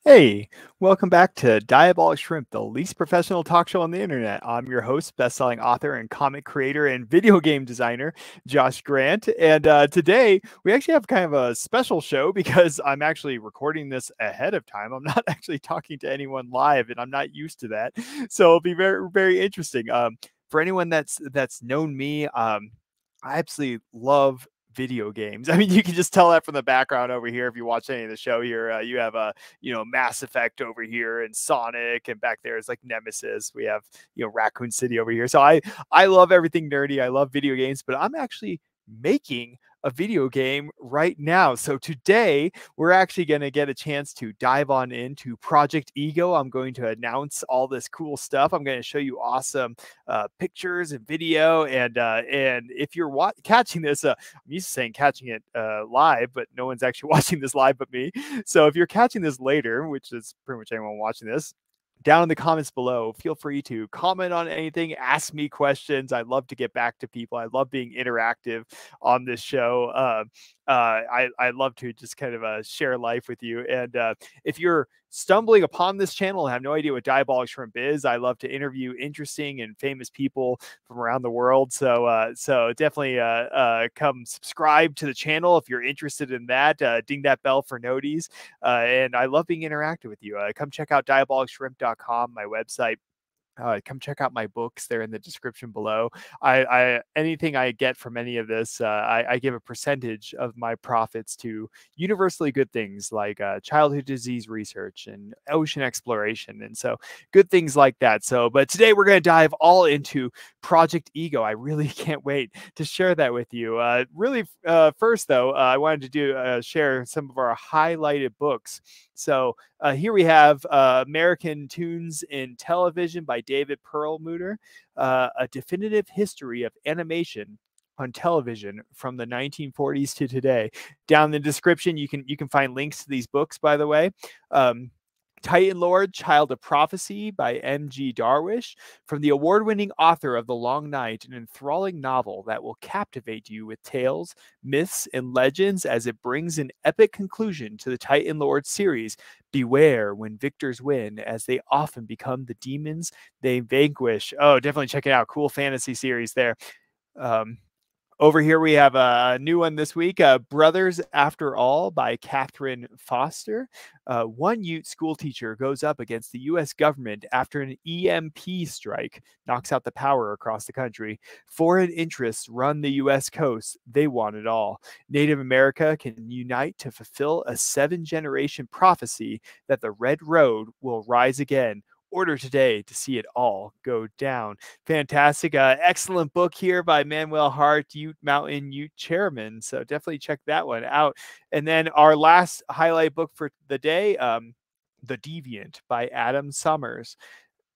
Hey, welcome back to Diabolic Shrimp, the least professional talk show on the internet. I'm your host, best-selling author and comic creator and video game designer, Josh Grant. And today we actually have kind of a special show because I'm actually recording this ahead of time. I'm not actually talking to anyone live, and I'm not used to that. So it'll be very, very interesting. For anyone that's known me, I absolutely love video games. I mean, you can just tell that from the background over here. If you watch any of the show here, you have a Mass Effect over here and Sonic, and back there is like Nemesis. We have Raccoon City over here. So I love everything nerdy. I love video games, but I'm actually making a video game right now. So today we're actually going to get a chance to dive on into Project Ego. I'm going to announce all this cool stuff. I'm going to show you awesome pictures and video. And if you're catching this, I'm used to saying catching it live, but no one's actually watching this live but me. So if you're catching this later, which is pretty much anyone watching this, down in the comments below, feel free to comment on anything, ask me questions. I love to get back to people. I love being interactive on this show. I love to just kind of share life with you. And if you're stumbling upon this channel and have no idea what Diabolic Shrimp is, I love to interview interesting and famous people from around the world. So definitely come subscribe to the channel if you're interested in that. Ding that bell for noties. And I love being interactive with you. Come check out diabolicshrimp.com, my website. Come check out my books. They're in the description below. Anything I get from any of this, I give a percentage of my profits to universally good things like childhood disease research and ocean exploration. And so good things like that. But today we're going to dive all into Project Ego. I really can't wait to share that with you. First though, I wanted to share some of our highlighted books. So here we have American Toons in Television by David Perlmutter, a definitive history of animation on television from the 1940s to today. Down in the description, you can find links to these books, by the way. Titanlord, Child of Prophecy by M.G. Darwish, from the award-winning author of The Long Night, an enthralling novel that will captivate you with tales, myths, and legends as it brings an epic conclusion to the Titanlord series. Beware when victors win, as they often become the demons they vanquish. Oh, definitely check it out. Cool fantasy series there. Over here, we have a new one this week, Brothers After All by Catherine Foster. One Ute school teacher goes up against the U.S. government after an EMP strike knocks out the power across the country. Foreign interests run the U.S. coast. They want it all. Native America can unite to fulfill a 7-generation prophecy that the Red Road will rise again. Order today to see it all go down. Fantastic. Excellent book here by Manuel Hart, Ute Mountain Ute Chairman. So definitely check that one out. And then our last highlight book for the day, The Deviant by Adam Summers.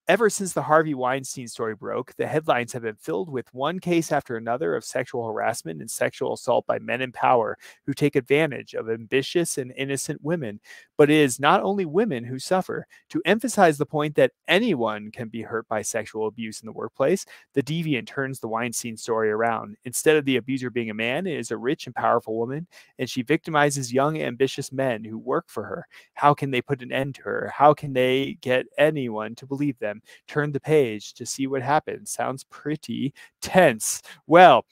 Ever since the Harvey Weinstein story broke, the headlines have been filled with one case after another of sexual harassment and sexual assault by men in power who take advantage of ambitious and innocent women. But it is not only women who suffer. To emphasize the point that anyone can be hurt by sexual abuse in the workplace, the Deviant turns the Weinstein story around. Instead of the abuser being a man, it is a rich and powerful woman, and she victimizes young, ambitious men who work for her. How can they put an end to her? How can they get anyone to believe them? Turn the page to see what happens. Sounds pretty tense. Well,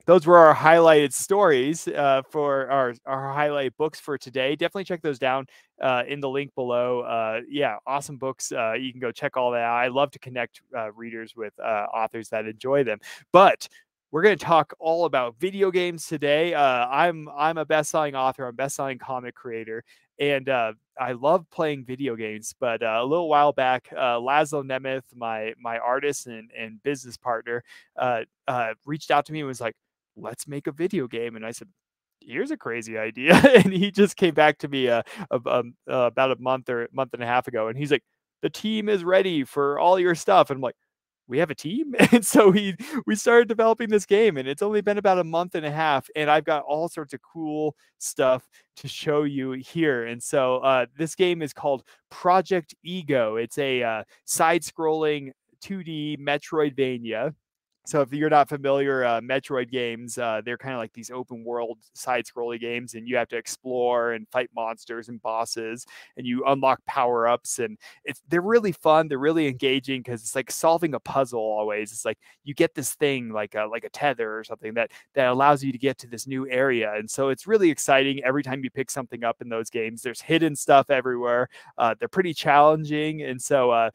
those were our highlighted stories for our highlight books for today. Definitely check those down in the link below. Yeah, awesome books. You can go check all that out. I love to connect readers with authors that enjoy them. But we're going to talk all about video games today. I'm a best-selling author. I'm a best-selling comic creator. And I love playing video games, but a little while back, Laszlo Nemeth, my artist and business partner, reached out to me and was like, let's make a video game. And I said, here's a crazy idea. And he just came back to me about a month and a half ago. And he's like, the team is ready for all your stuff. And I'm like, we have a team? And so we started developing this game, and it's only been about a month and a half, and I've got all sorts of cool stuff to show you here. And so this game is called Project Ego. It's a side-scrolling 2D Metroidvania. So if you're not familiar, Metroid games, they're kind of like these open world side-scrolling games, and you have to explore and fight monsters and bosses, and you unlock power-ups, and they're really fun. They're really engaging because it's like solving a puzzle always. It's like you get this thing like a tether or something that allows you to get to this new area, and so it's really exciting every time you pick something up in those games. There's hidden stuff everywhere. They're pretty challenging, and so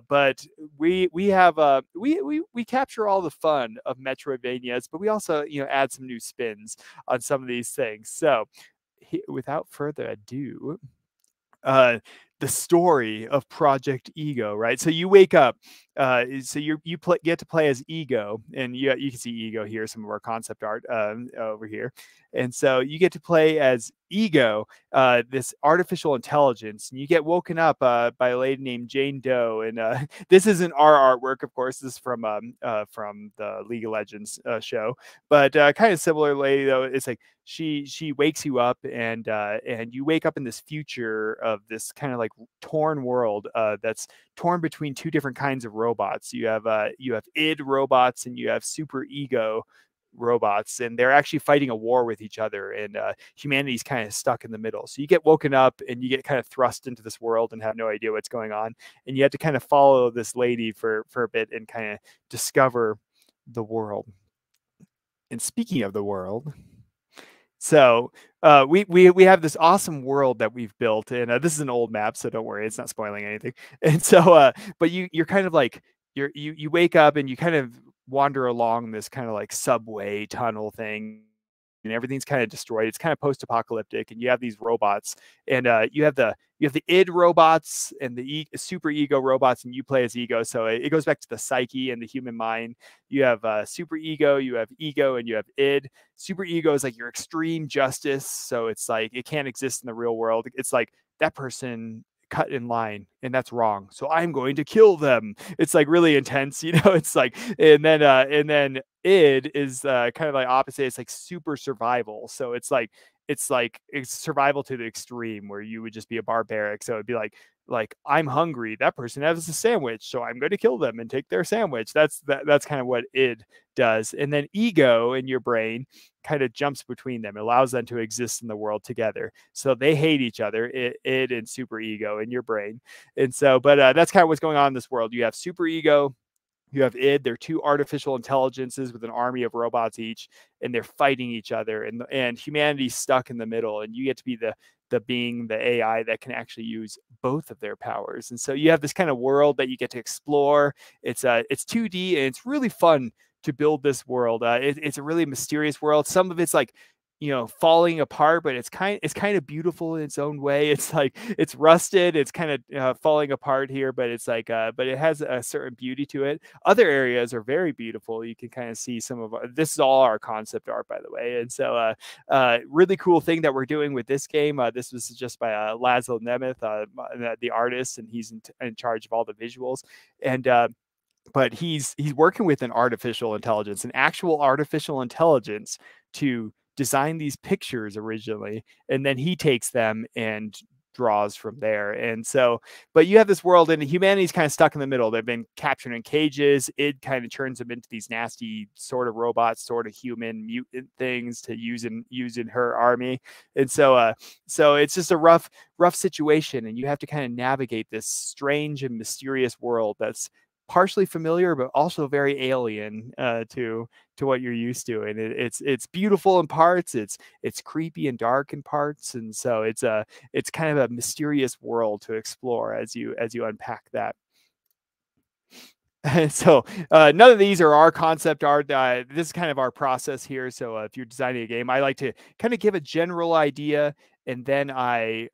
but we have we capture all the fun of Metroidvanias, but we also add some new spins on some of these things. So without further ado, uh, the story of Project Ego, right? So you wake up, so get to play as Ego, and you can see Ego here, some of our concept art over here, and so you get to play as Ego, this artificial intelligence, and you get woken up by a lady named Jane Doe, and this isn't our artwork, of course. This is from the League of Legends show, but kind of similar lady though. It's like she wakes you up, and you wake up in this future of this kind of like torn world that's torn between two different kinds of robots. You have id robots and you have super ego robots, and they're actually fighting a war with each other, and humanity's kind of stuck in the middle. So you get woken up and you get kind of thrust into this world and have no idea what's going on, and you have to kind of follow this lady for a bit and kind of discover the world. And speaking of the world, so we have this awesome world that we've built, and this is an old map, so don't worry, it's not spoiling anything. And so, but you're kind of like you wake up and you kind of wander along this kind of like subway tunnel thing, and everything's kind of destroyed. It's kind of post-apocalyptic, and you have these robots, and you have the id robots and the super ego robots, and you play as ego. So it goes back to the psyche and the human mind. You have super ego, you have ego, and you have id. Super ego is like your extreme justice, so it's like it can't exist in the real world. It's like that person cut in line and that's wrong, so I'm going to kill them. It's like really intense, it's like, and then id is kind of like opposite. It's like super survival, so it's survival to the extreme where you would just be a barbaric. So it'd be like I'm hungry, that person has a sandwich, so I'm going to kill them and take their sandwich. That's kind of what id does. And then ego in your brain kind of jumps between them. It allows them to exist in the world together. So they hate each other, id and super ego in your brain. And so, but that's kind of what's going on in this world. You have super ego, you have id. They're two artificial intelligences with an army of robots each, and they're fighting each other, and humanity's stuck in the middle, and you get to be the being, the AI that can actually use both of their powers. And so you have this kind of world that you get to explore. It's 2D, and it's really fun to build this world. It's a really mysterious world. Some of it's like falling apart, but it's kind of beautiful in its own way. It's like it's rusted, it's kind of falling apart here, but it's like but it has a certain beauty to it. Other areas are very beautiful. You can kind of see some of this is all our concept art, by the way. And so really cool thing that we're doing with this game. This was just by Laszlo Nemeth, the artist, and he's in charge of all the visuals. And but he's working with an artificial intelligence, an actual artificial intelligence, to design these pictures originally, and then he takes them and draws from there. And so, but you have this world, and humanity's kind of stuck in the middle. They've been captured in cages. It kind of turns them into these nasty sort of robots, sort of human mutant things to use in her army. And so so it's just a rough situation, and you have to kind of navigate this strange and mysterious world that's partially familiar, but also very alien to what you're used to. And it's beautiful in parts. It's creepy and dark in parts. And so it's kind of a mysterious world to explore as you unpack that. So none of these are our concept art. This is kind of our process here. So if you're designing a game, I like to kind of give a general idea, and then I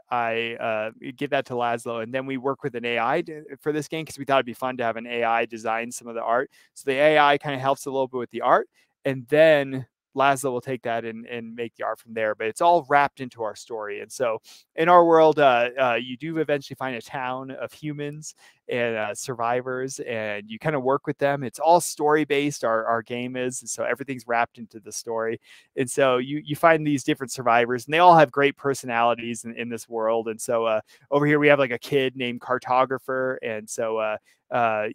give that to Laszlo, and then we work with an AI for this game, because we thought it'd be fun to have an AI design some of the art. So the AI kind of helps a little bit with the art, and then Laszlo will take that and make the art from there. But it's all wrapped into our story. And so in our world, you do eventually find a town of humans and survivors, and you kind of work with them. It's all story based. Our game is, so everything's wrapped into the story. And so you find these different survivors, and they all have great personalities in this world. And so over here we have like a kid named Cartographer, and so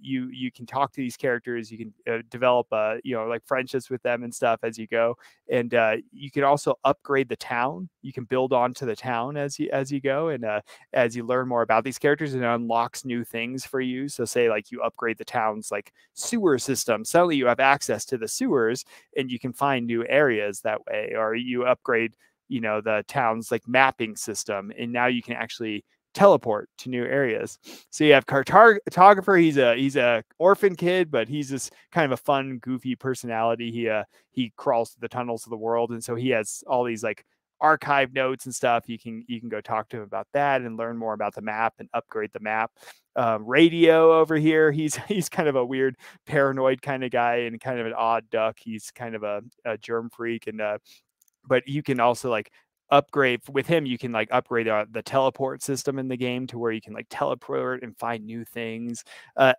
you can talk to these characters. You can develop like friendships with them and stuff as you go. And you can also upgrade the town. You can build onto the town as you go, and as you learn more about these characters, it unlocks new things for you. So say like you upgrade the town's like sewer system, suddenly you have access to the sewers and you can find new areas that way. Or you upgrade the town's like mapping system, and now you can actually teleport to new areas. So you have cartographer. He's a orphan kid, but he's this kind of a fun, goofy personality. He crawls through the tunnels of the world, and so he has all these like archive notes and stuff. You can go talk to him about that and learn more about the map and upgrade the map. Radio over here, he's kind of a weird, paranoid kind of guy and kind of an odd duck. He's kind of a germ freak, and but you can also like upgrade with him. You can like upgrade the teleport system in the game to where you can like teleport and find new things.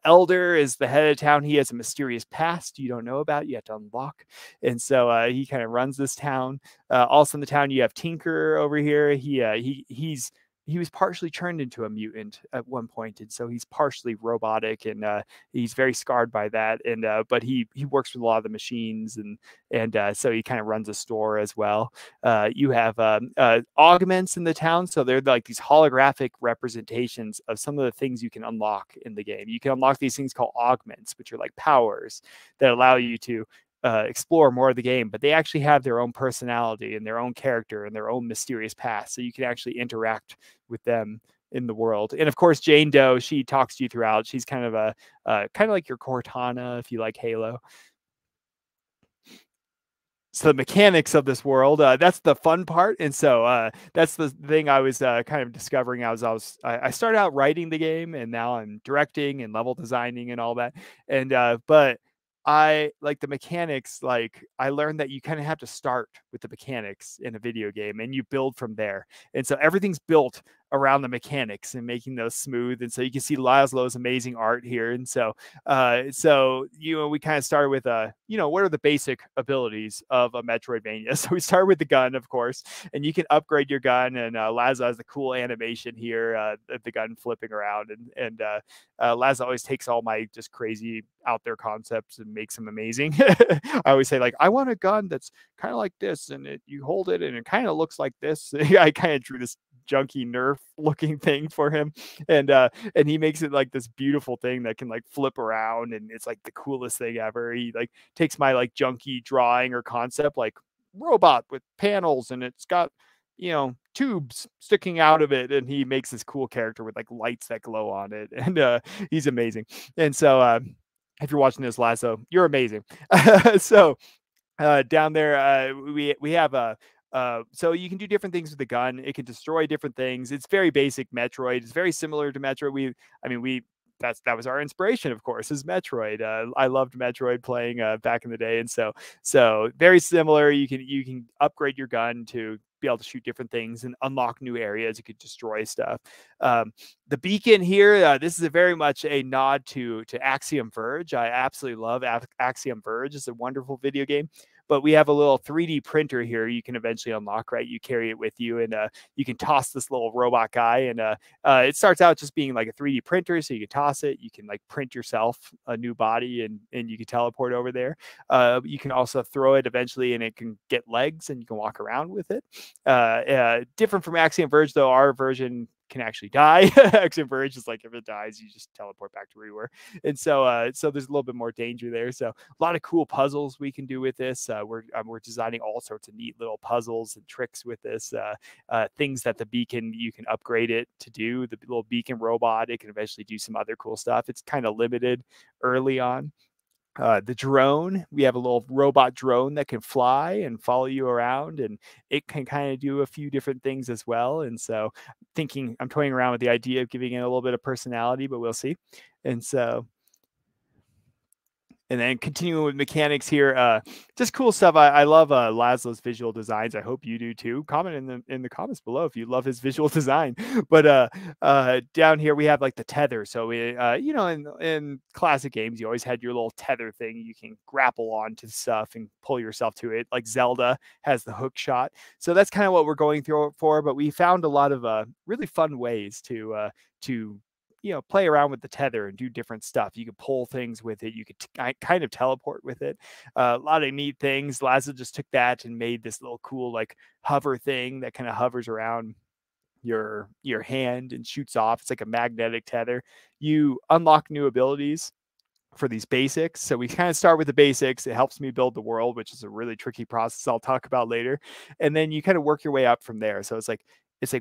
Elder is the head of town. He has a mysterious past you don't know about, you have to unlock, and so he kind of runs this town. Also in the town you have Tinker over here. He was partially turned into a mutant at one point, and so he's partially robotic, and he's very scarred by that. And but he works with a lot of the machines, and so he kind of runs a store as well. You have augments in the town, so they're like these holographic representations of some of the things you can unlock in the game. You can unlock these things called augments, which are like powers that allow you to explore more of the game, but they actually have their own personality and their own character and their own mysterious past. So you can actually interact with them in the world. And of course, Jane Doe, she talks to you throughout. She's kind of like your Cortana if you like Halo. So the mechanics of this world, that's the fun part. And so that's the thing I was kind of discovering. I started out writing the game, and now I'm directing and level designing and all that. And but I like the mechanics. Like I learned that you kind of have to start with the mechanics in a video game and you build from there. And so everything's built around the mechanics and making those smooth. And so you can see Laszlo's amazing art here. And so we kind of started with what are the basic abilities of a Metroidvania. So we started with the gun, of course, and you can upgrade your gun. And Laszlo has the cool animation here, the gun flipping around, and Laszlo always takes all my just crazy out there concepts and makes them amazing. I always say like, I want a gun that's kind of like this, and you hold it and it kind of looks like this. I kind of drew this junky Nerf looking thing for him, and he makes it like this beautiful thing that can like flip around, and it's like the coolest thing ever. He like takes my like junky drawing or concept, like robot with panels, and it's got tubes sticking out of it, and he makes this cool character with like lights that glow on it, and he's amazing. And so if you're watching this, Laszlo, you're amazing. So down there, we have a so you can do different things with the gun. It can destroy different things. It's very basic Metroid. It's very similar to Metroid. That was our inspiration, of course, is Metroid. I loved Metroid playing back in the day, and so very similar. You can upgrade your gun to be able to shoot different things and unlock new areas. You could destroy stuff. The beacon here, this is very much a nod to Axiom Verge. I absolutely love Axiom Verge. It's a wonderful video game. But we have a little 3D printer here you can eventually unlock, right? You carry it with you, and you can toss this little robot guy. And it starts out just being like a 3D printer, so you can toss it. You can like print yourself a new body, and you can teleport over there. You can also throw it eventually, and it can get legs, and you can walk around with it. Different from Axiom Verge, though, our version can actually die. Axiom Verge is like if it dies, you just teleport back to where you were. And so there's a little bit more danger there. So a lot of cool puzzles we can do with this. We're designing all sorts of neat little puzzles and tricks with this. Things that the beacon, you can upgrade it to do. The little beacon robot, it can eventually do some other cool stuff. It's kind of limited early on. The drone, we have a little robot drone that can fly and follow you around, and it can kind of do a few different things as well. And so I'm toying around with the idea of giving it a little bit of personality, but we'll see. And then continuing with mechanics here, just cool stuff. I love Laszlo's visual designs. I hope you do too. Comment in the comments below if you love his visual design. But down here we have like the tether. So we, in classic games, you always had your little tether thing. You can grapple onto stuff and pull yourself to it. Like Zelda has the hook shot. So that's kind of what we're going through for. But we found a lot of really fun ways to play around with the tether and do different stuff. You could pull things with it. You could kind of teleport with it. A lot of neat things. Laszlo just took that and made this little cool like hover thing that kind of hovers around your hand and shoots off. It's like a magnetic tether. You unlock new abilities for these basics. So we kind of start with the basics. It helps me build the world, which is a really tricky process I'll talk about later. And then you kind of work your way up from there. So it's like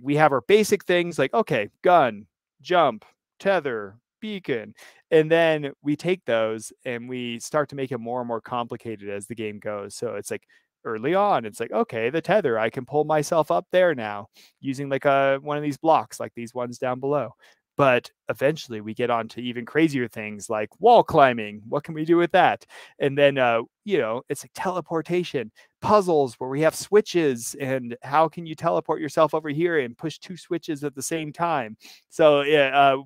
we have our basic things like, okay, gun, jump, tether, beacon. And then we take those and we start to make it more and more complicated as the game goes. So it's like early on, it's like, okay, the tether, I can pull myself up there now using like one of these blocks, like these ones down below. But eventually we get on to even crazier things like wall climbing. What can we do with that? And then, it's like teleportation, puzzles where we have switches, and how can you teleport yourself over here and push two switches at the same time? So yeah,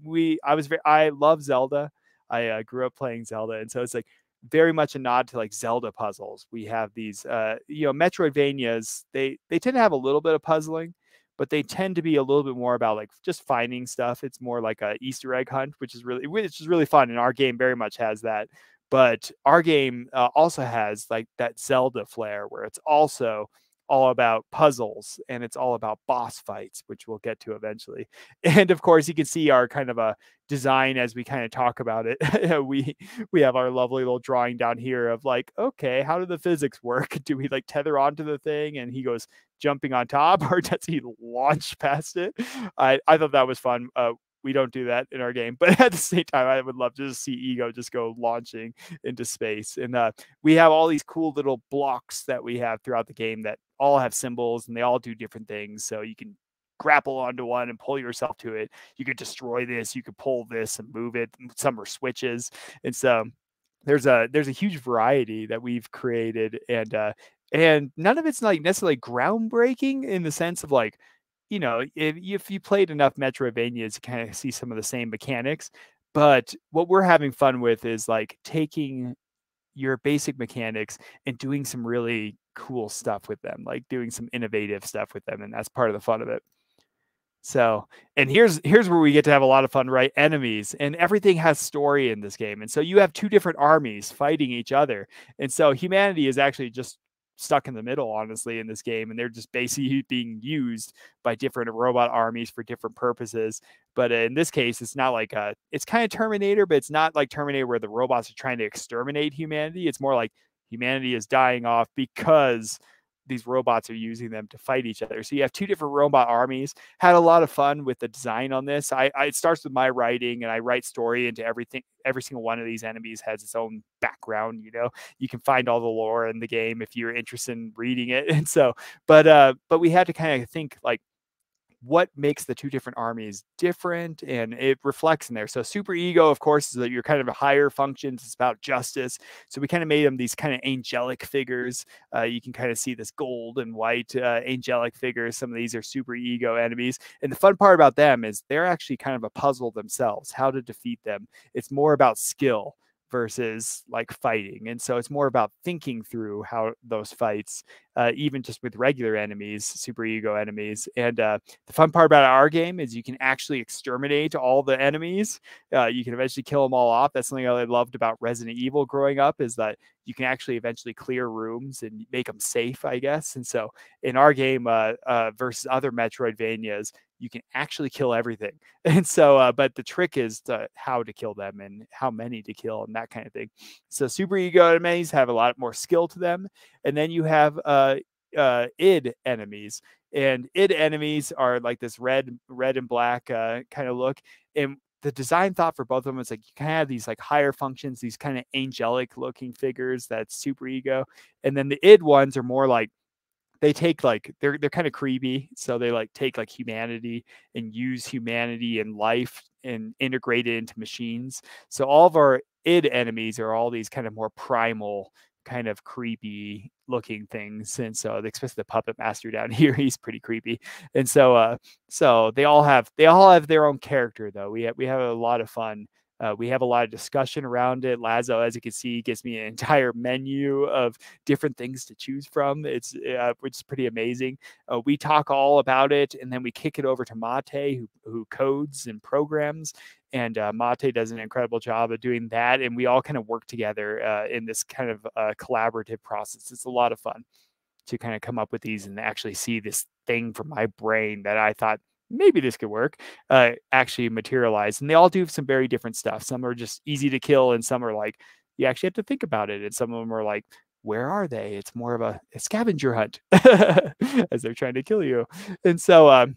I love Zelda. I grew up playing Zelda. And so it's like very much a nod to like Zelda puzzles. We have these, Metroidvanias, they tend to have a little bit of puzzling, but they tend to be a little bit more about like just finding stuff. It's more like a Easter egg hunt, which is really fun. And our game very much has that. But our game also has like that Zelda flair where it's also all about puzzles and it's all about boss fights, which we'll get to eventually. And of course, you can see our kind of a design as we kind of talk about it. we have our lovely little drawing down here of like, okay, how do the physics work? Do we like tether onto the thing and he goes jumping on top, or does he launch past it? I thought that was fun. We don't do that in our game, but at the same time, I would love to just see Ego just go launching into space. And we have all these cool little blocks that we have throughout the game that all have symbols and they all do different things. So you can grapple onto one and pull yourself to it. You could destroy this, you could pull this and move it. Some are switches. And so there's a huge variety that we've created, and none of it's like necessarily groundbreaking in the sense of like, if you played enough Metroidvanias, you kind of see some of the same mechanics. But what we're having fun with is like taking your basic mechanics and doing some really cool stuff with them, like doing some innovative stuff with them, and that's part of the fun of it. So, and here's where we get to have a lot of fun, right? Enemies, and everything has story in this game. And so you have two different armies fighting each other. And so humanity is actually just stuck in the middle, honestly, in this game. And they're just basically being used by different robot armies for different purposes. But in this case, it's not like it's kind of Terminator, but it's not like Terminator where the robots are trying to exterminate humanity. It's more like humanity is dying off because these robots are using them to fight each other. So you have two different robot armies. Had a lot of fun with the design on this. It starts with my writing, and I write story into everything. Every single one of these enemies has its own background. You can find all the lore in the game if you're interested in reading it. And so, but we had to kind of think like, what makes the two different armies different, and it reflects in there. So super ego, of course, is that you're kind of a higher functions. It's about justice. So we kind of made them these kind of angelic figures. You can kind of see this gold and white angelic figures. Some of these are super ego enemies. And the fun part about them is they're actually kind of a puzzle themselves, how to defeat them. It's more about skill versus like fighting. And so it's more about thinking through how those fights, even just with regular enemies, super ego enemies. And the fun part about our game is you can actually exterminate all the enemies. You can eventually kill them all off. That's something I loved about Resident Evil growing up, is that you can actually eventually clear rooms and make them safe, I guess. And so in our game versus other Metroidvanias, you can actually kill everything. And so, but the trick is how to kill them and how many to kill and that kind of thing. So super ego enemies have a lot more skill to them. And then you have id enemies. And id enemies are like this red and black kind of look. And the design thought for both of them is like you kind of have these like higher functions, these kind of angelic looking figures that's super ego. And then the id ones are more like, they take like they're kind of creepy, so they like take like humanity and use humanity and life and integrate it into machines. So all of our id enemies are all these kind of more primal, kind of creepy looking things. And so especially the puppet master down here, he's pretty creepy. And so so they all have their own character, though. We have a lot of fun We have a lot of discussion around it. Laszlo, as you can see, gives me an entire menu of different things to choose from. It's which is pretty amazing. We talk all about it, and then we kick it over to Mate, who codes and programs. And Mate does an incredible job of doing that. And we all kind of work together in this kind of collaborative process. It's a lot of fun to kind of come up with these and actually see this thing from my brain that I thought maybe this could work actually materialize. And they all do some very different stuff. Some are just easy to kill, and some are like, you actually have to think about it. And some of them are like, where are they? It's more of a scavenger hunt as they're trying to kill you. And so,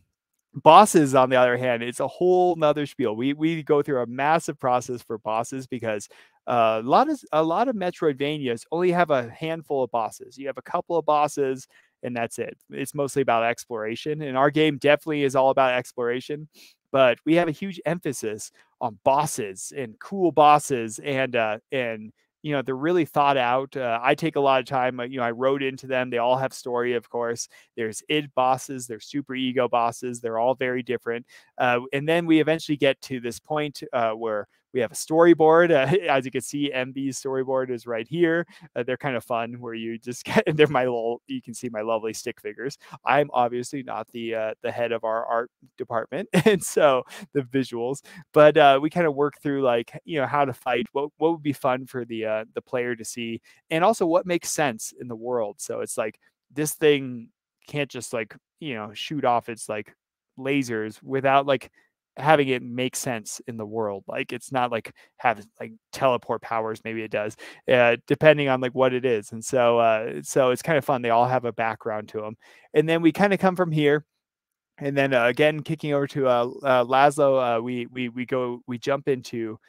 bosses, on the other hand, it's a whole nother spiel. We go through a massive process for bosses because a lot of Metroidvanias only have a handful of bosses. You have a couple of bosses, and that's it. It's mostly about exploration, and our game definitely is all about exploration. But we have a huge emphasis on bosses and cool bosses, and they're really thought out. I take a lot of time. I wrote into them. They all have story, of course. There's id bosses, there's super ego bosses. They're all very different. And then we eventually get to this point where we have a storyboard. As you can see, MB's storyboard is right here. They're kind of fun where you just get, you can see my lovely stick figures. I'm obviously not the head of our art department. And so the visuals, but we kind of work through like, how to fight, what would be fun for the player to see, and also what makes sense in the world. So it's like, this thing can't just like, shoot off its like lasers without like having it make sense in the world. Like, it's not like have like teleport powers. Maybe it does, depending on like what it is. And so it's kind of fun. They all have a background to them. And then we kind of come from here. And then again, kicking over to Laszlo, we jump into.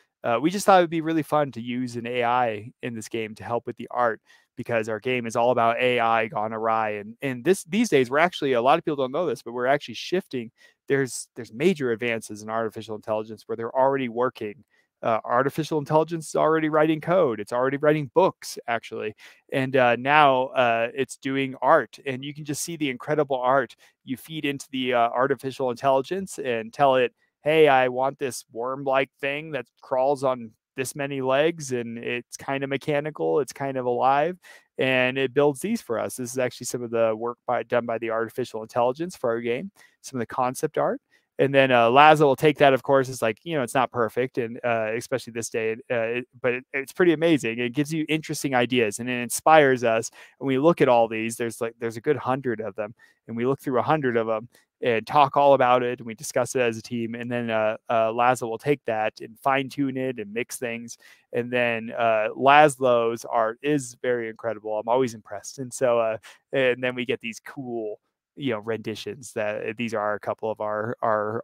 We just thought it would be really fun to use an AI in this game to help with the art, because our game is all about AI gone awry. And these days, we're actually, a lot of people don't know this, but we're actually shifting. There's major advances in artificial intelligence where they're already working. Artificial intelligence is already writing code. It's already writing books, actually. And now it's doing art. And you can just see the incredible art. You feed into the artificial intelligence and tell it, hey, I want this worm-like thing that crawls on this many legs, and it's kind of mechanical, it's kind of alive, and it builds these for us. This is actually some of the work done by the artificial intelligence for our game, some of the concept art. And then Laszlo will take that, of course. It's like, it's not perfect, and especially this day, but it's pretty amazing. It gives you interesting ideas, and it inspires us. And we look at all these. There's a good 100 of them, and we look through 100 of them and talk all about it, and we discuss it as a team. And then Laszlo will take that and fine tune it and mix things. And then Laszlo's art is very incredible. I'm always impressed. And so, and then we get these cool, renditions. That these are a couple of our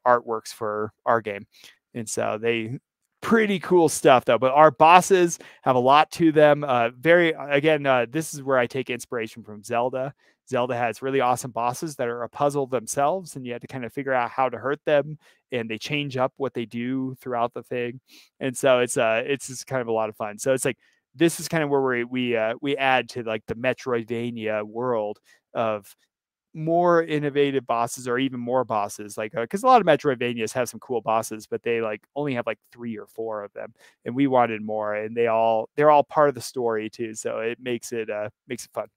artworks for our game. And so they pretty cool stuff though. But our bosses have a lot to them. This is where I take inspiration from Zelda. Zelda has really awesome bosses that are a puzzle themselves, and you have to kind of figure out how to hurt them, and they change up what they do throughout the thing. And so it's just kind of a lot of fun. So it's like, this is kind of where we add to like the Metroidvania world of more innovative bosses, or even more bosses, like because a lot of Metroidvanias have some cool bosses, but they like only have like 3 or 4 of them, and we wanted more, and they're all part of the story too, so it makes it fun.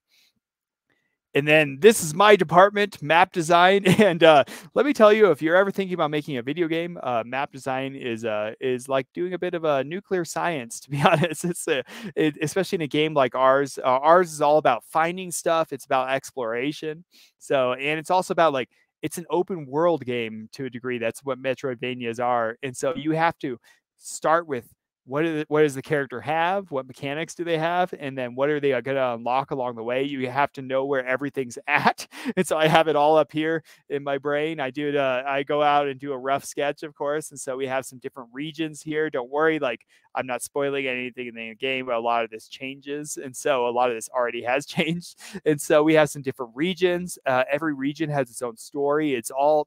And then this is my department, map design. And let me tell you, if you're ever thinking about making a video game, map design is like doing a bit of a nuclear science, to be honest. Especially in a game like ours. Ours is all about finding stuff. It's about exploration. So, and it's also about like, it's an open world game to a degree. That's what Metroidvanias are. And so you have to start with, what does the character have? What mechanics do they have? And then what are they going to unlock along the way? You have to know where everything's at. And so I have it all up here in my brain. I go out and do a rough sketch, of course. And so we have some different regions here. Don't worry, like, I'm not spoiling anything in the game, but a lot of this changes. And so a lot of this already has changed. And so we have some different regions. Every region has its own story.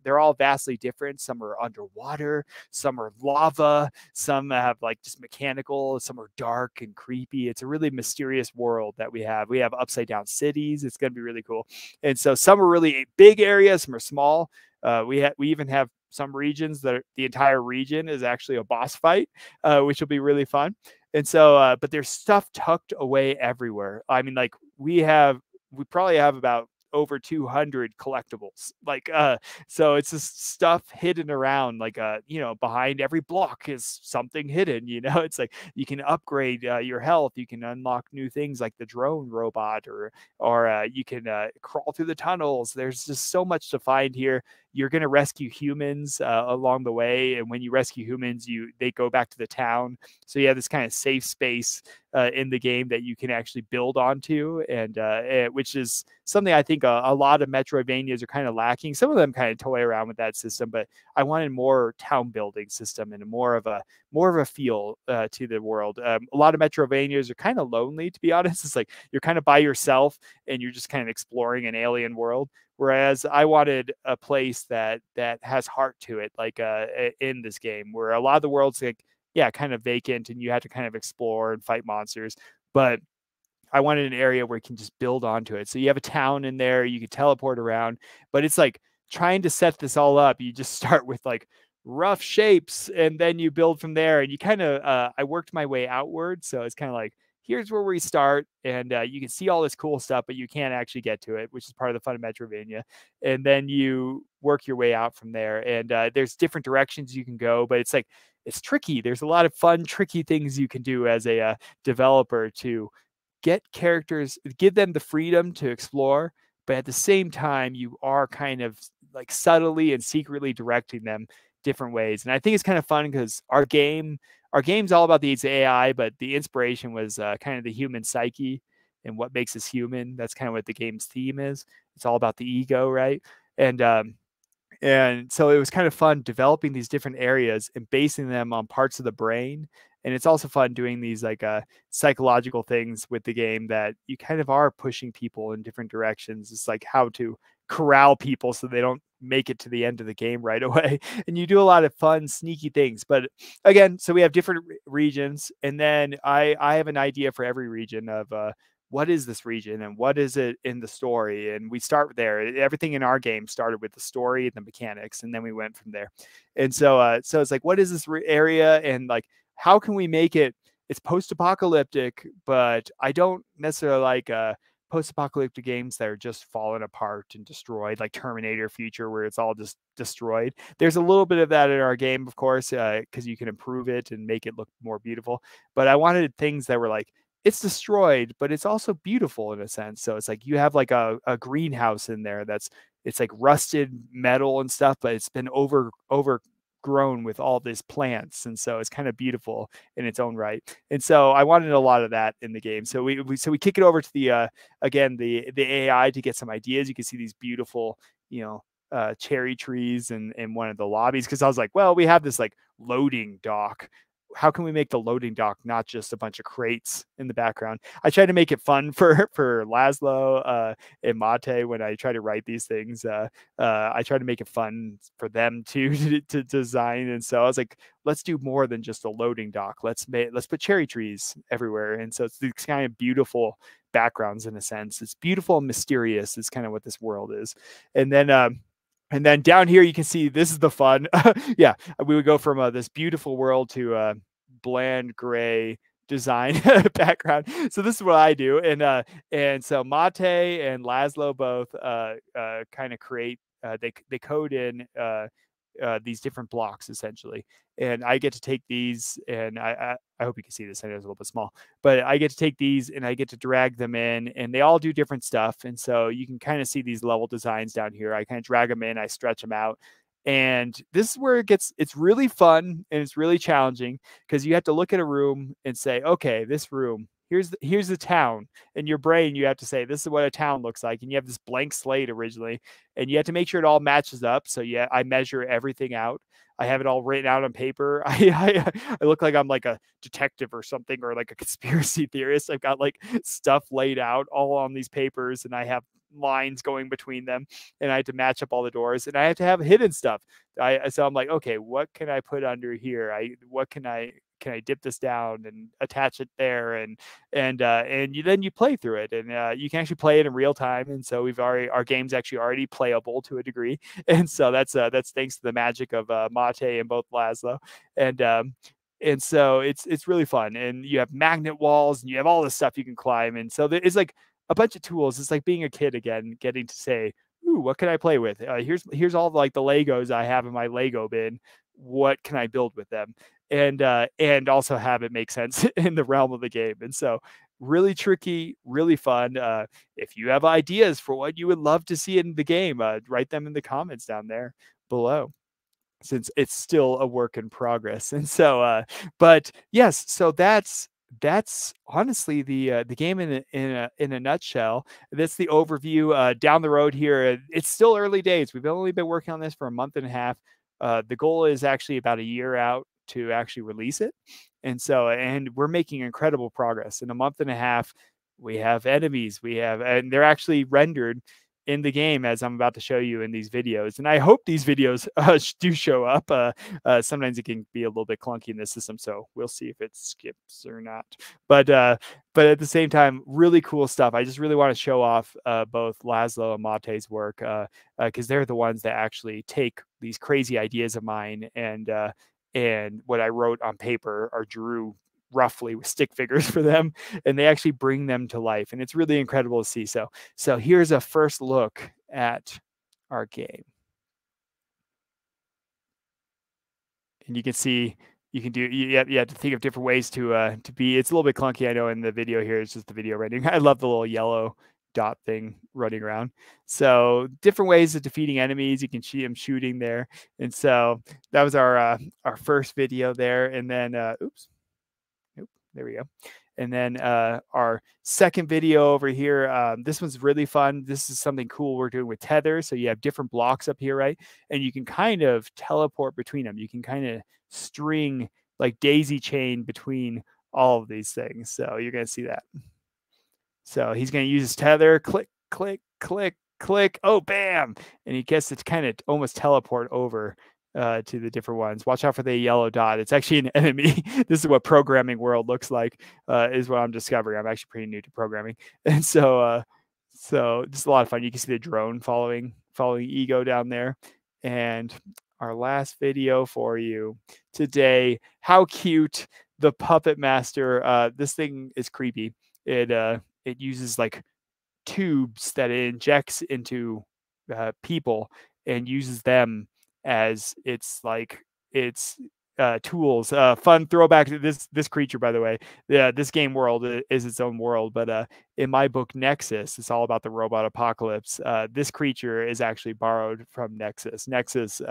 They're all vastly different. Some are underwater, some are lava, some have like just mechanical, some are dark and creepy. It's a really mysterious world that we have. We have upside down cities. It's going to be really cool. And so some are really big areas, some are small. We even have some regions that the entire region is actually a boss fight, which will be really fun. And so, but there's stuff tucked away everywhere. I mean, like we probably have about over 200 collectibles. So it's just stuff hidden around, behind every block is something hidden. It's like you can upgrade your health, you can unlock new things like the drone robot, or you can crawl through the tunnels. There's just so much to find here. You're going to rescue humans along the way, and when you rescue humans, they go back to the town. So you have this kind of safe space in the game that you can actually build onto, and which is something I think a lot of Metroidvanias are kind of lacking. Some of them kind of toy around with that system, but I wanted more town building system and more of a feel to the world. A lot of Metroidvanias are kind of lonely, to be honest. It's like you're kind of by yourself and you're just kind of exploring an alien world. Whereas I wanted a place that has heart to it, like in this game, where a lot of the world's like, yeah, kind of vacant, and you have to kind of explore and fight monsters. But I wanted an area where you can just build onto it. So you have a town in there, you can teleport around, but it's like trying to set this all up. You just start with like rough shapes and then you build from there. And you kind of, I worked my way outward. So it's kind of like, here's where we start. And you can see all this cool stuff, but you can't actually get to it, which is part of the fun of Metroidvania. And then you work your way out from there. And there's different directions you can go, but it's like, it's tricky. There's a lot of fun, tricky things you can do as a developer to get characters, give them the freedom to explore, but at the same time, you are kind of like subtly and secretly directing them different ways. And I think it's kind of fun because our game's all about the AI, but the inspiration was kind of the human psyche and what makes us human. That's kind of what the game's theme is. It's all about the ego, right? And and so it was kind of fun developing these different areas and basing them on parts of the brain. And it's also fun doing these like psychological things with the game that you kind of are pushing people in different directions. It's like how to corral people so they don't make it to the end of the game right away. And you do a lot of fun, sneaky things. But again, so we have different regions. And then I have an idea for every region of what is this region and what is it in the story, and we start there. Everything in our game started with the story and the mechanics, and then we went from there. And so it's like, what is this area, and like how can we make it, it's post-apocalyptic, but I don't necessarily like post-apocalyptic games that are just falling apart and destroyed, like Terminator Future, where it's all just destroyed. There's a little bit of that in our game, of course, because you can improve it and make it look more beautiful. But I wanted things that were like, it's destroyed, but it's also beautiful in a sense. So it's like you have like a greenhouse in there it's like rusted metal and stuff, but it's been overgrown with all these plants, and so it's kind of beautiful in its own right. And so I wanted a lot of that in the game. So we kick it over to the again the AI to get some ideas. You can see these beautiful, cherry trees in one of the lobbies, because I was like, well, we have this like loading dock. How can we make the loading dock not just a bunch of crates in the background? I try to make it fun for Laszlo and Mate when I try to write these things. I try to make it fun for them too to design. And so I was like, let's do more than just a loading dock. Let's put cherry trees everywhere. And so it's these kind of beautiful backgrounds in a sense. It's beautiful and mysterious is kind of what this world is. And then down here, you can see this is the fun. Yeah, we would go from this beautiful world to bland gray design background. So this is what I do. And so Mate and Laszlo both kind of create, they code in these different blocks essentially. And I get to take these, and I hope you can see this. I know it's a little bit small, but I get to take these and I get to drag them in, and they all do different stuff. And so you can kind of see these level designs down here. I kind of drag them in, I stretch them out. And this is where it's really fun and it's really challenging, because you have to look at a room and say, okay, this room, here's the town. In your brain, you have to say, this is what a town looks like. And you have this blank slate originally, and you have to make sure it all matches up. So yeah, I measure everything out. I have it all written out on paper. I look like I'm like a detective or something, or like a conspiracy theorist. I've got like stuff laid out all on these papers, and I have lines going between them, and I had to match up all the doors, and I have to have hidden stuff. So I'm like, okay, what can I put under here? What can I can I dip this down and attach it there, and then you play through it, and you can actually play it in real time. And so our game's actually already playable to a degree, and so that's thanks to the magic of Mate and both Laszlo, and and so it's really fun. And you have magnet walls, and you have all this stuff you can climb, and so it's like a bunch of tools. It's like being a kid again, getting to say, ooh, what can I play with? Here's all like the Legos I have in my Lego bin. What can I build with them? And also have it make sense in the realm of the game. And so really tricky, really fun. If you have ideas for what you would love to see in the game, write them in the comments down there below, since it's still a work in progress. And so but yes, so that's honestly the game in a nutshell. That's the overview. Down the road here, it's still early days. We've only been working on this for a month and a half. The goal is actually about a year out to actually release it. And we're making incredible progress. In a month and a half, we have enemies, and they're actually rendered in the game, as I'm about to show you in these videos. And I hope these videos do show up. Sometimes it can be a little bit clunky in the system, so we'll see if it skips or not. But at the same time, really cool stuff. I just really want to show off both Laszlo and Mate's work, because they're the ones that actually take these crazy ideas of mine and what I wrote on paper or drew roughly with stick figures for them, and they actually bring them to life, and it's really incredible to see. So here's a first look at our game, and you can see you have to think of different ways to be. It's a little bit clunky, I know, in the video here. It's just the video rendering. I love the little yellow dot thing running around. So different ways of defeating enemies. You can see him shooting there, and so that was our first video there. And then oops, nope, there we go. And then our second video over here, this one's really fun. This is something cool we're doing with Tether. So you have different blocks up here, right? And you can kind of teleport between them. You can kind of string like daisy chain between all of these things. So you're going to see that. So he's going to use his tether, click, click, click, click. Oh, bam. And he gets to kind of almost teleport over to the different ones. Watch out for the yellow dot. It's actually an enemy. This is what programming world looks like, is what I'm discovering. I'm actually pretty new to programming. And so just a lot of fun. You can see the drone following Ego down there. And our last video for you today, how cute the Puppet Master. This thing is creepy. It uses like tubes that it injects into people and uses them as its tools. Fun throwback to this creature, by the way. This game world is its own world, but in my book Nexus, it's all about the robot apocalypse. This creature is actually borrowed from Nexus. Nexus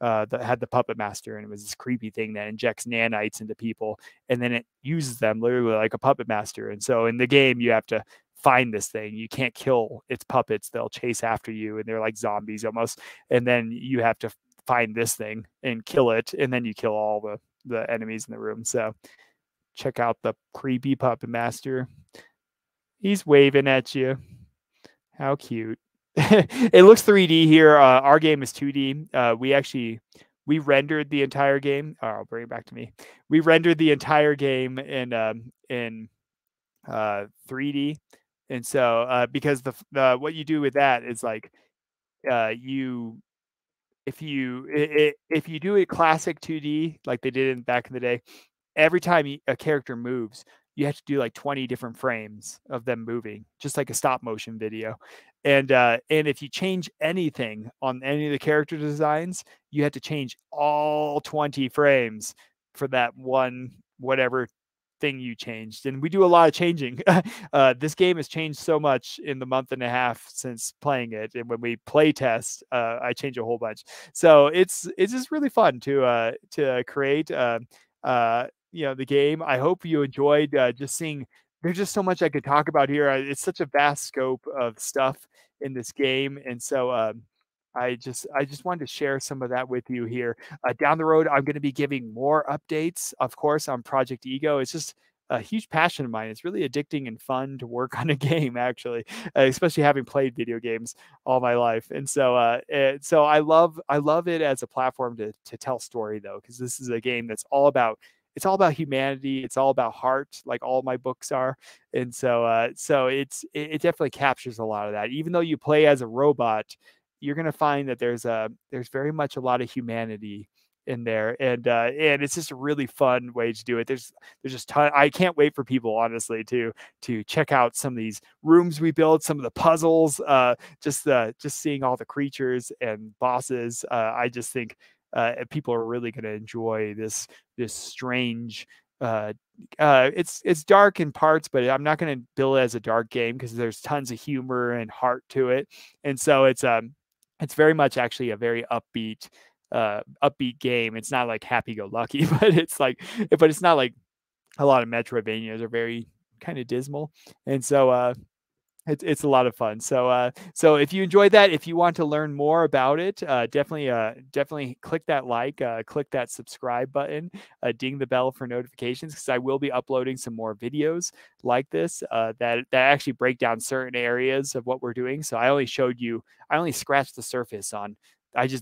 that had the Puppet Master, and it was this creepy thing that injects nanites into people, and then it uses them literally like a puppet master. And so in the game, you have to find this thing. You can't kill its puppets. They'll chase after you, and they're like zombies almost. And then you have to find this thing and kill it, and then you kill all the enemies in the room. So check out the creepy Puppet Master. He's waving at you. How cute. It looks 3D here. Our game is 2D. We rendered the entire game. Oh, I'll bring it back to me. We rendered the entire game in 3D. And so because the what you do with that is like if you do it classic 2D like they did back in the day, every time a character moves, you have to do like 20 different frames of them moving, just like a stop motion video. And if you change anything on any of the character designs, you have to change all 20 frames for that one whatever thing you changed. And we do a lot of changing. This game has changed so much in the month and a half since playing it, and when we play test, I change a whole bunch. So it's just really fun to create the game. I hope you enjoyed just seeing. There's just so much I could talk about here. It's such a vast scope of stuff in this game, and so I just wanted to share some of that with you here. Down the road, I'm going to be giving more updates, of course, on Project Ego. It's just a huge passion of mine. It's really addicting and fun to work on a game, actually, especially having played video games all my life. And so I love it as a platform to tell story, though, because this is a game that's all about it's all about humanity. It's all about heart, like all my books are. And so it definitely captures a lot of that. Even though you play as a robot, you're going to find that there's very much a lot of humanity in there, and it's just a really fun way to do it. There's just I can't wait for people, honestly, to check out some of these rooms we built, some of the puzzles, just seeing all the creatures and bosses. I just think people are really going to enjoy this strange. It's dark in parts, but I'm not going to bill it as a dark game because there's tons of humor and heart to it, and so it's very much actually a very upbeat game. It's not like happy go lucky, but it's not like a lot of Metroidvanias are very kind of dismal, and so it's a lot of fun. So if you enjoyed that, if you want to learn more about it, definitely click that click that subscribe button, ding the bell for notifications, because I will be uploading some more videos like this that actually break down certain areas of what we're doing. So I only scratched the surface on.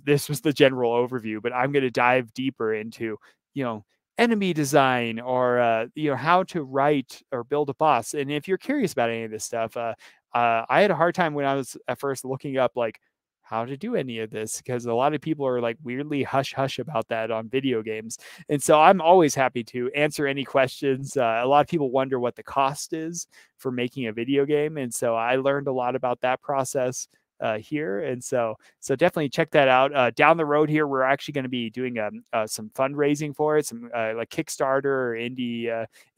This was the general overview, but I'm going to dive deeper into you know enemy design, or how to write or build a boss. And if you're curious about any of this stuff, I had a hard time when I was at first looking up like how to do any of this, because a lot of people are like weirdly hush hush about that on video games. And so I'm always happy to answer any questions. A lot of people wonder what the cost is for making a video game, and so I learned a lot about that process here. And so definitely check that out. Down the road here, we're actually going to be doing some fundraising for it, some like Kickstarter or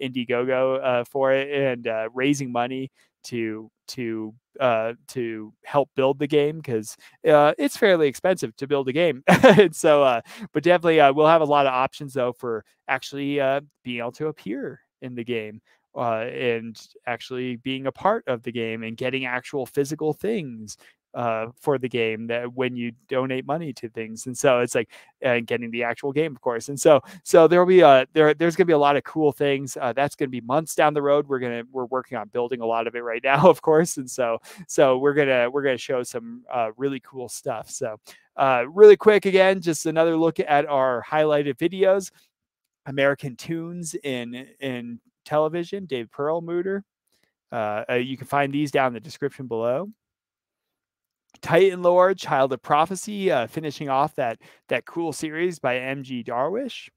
Indiegogo for it, and raising money to help build the game, because it's fairly expensive to build a game. And so but definitely we'll have a lot of options though for actually being able to appear in the game, and actually being a part of the game and getting actual physical things for the game, that when you donate money to things. And so it's like getting the actual game, of course. And so there'll be there's gonna be a lot of cool things. That's gonna be months down the road. We're working on building a lot of it right now, of course. And so we're gonna show some really cool stuff. So really quick, again, just another look at our highlighted videos. American Toons in television, Dave Perlmutter. You can find these down in the description below. Titanlord, Child of Prophecy, finishing off that cool series by M.G. Darwish.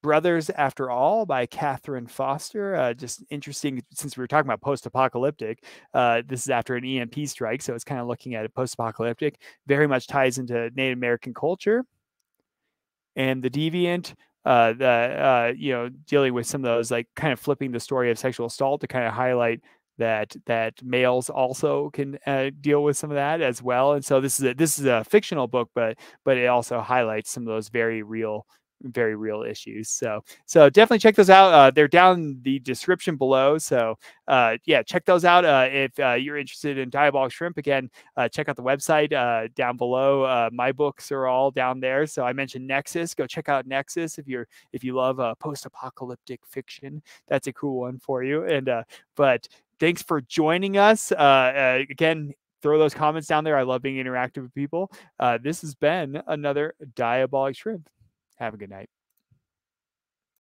Brothers After All by Catherine Foster. Just interesting, since we were talking about post-apocalyptic. This is after an EMP strike, so it's kind of looking at it post-apocalyptic. Very much ties into Native American culture. And The Deviant, dealing with some of those, like kind of flipping the story of sexual assault to kind of highlight that males also can deal with some of that as well. And so this is a fictional book, but it also highlights some of those very real issues. So definitely check those out. They're down in the description below. So yeah, check those out. If you're interested in Diabolic Shrimp, again, check out the website down below. My books are all down there. So I mentioned Nexus. Go check out Nexus if you love post-apocalyptic fiction. That's a cool one for you. And but thanks for joining us. Again, throw those comments down there. I love being interactive with people. This has been another Diabolic Shrimp. Have a good night.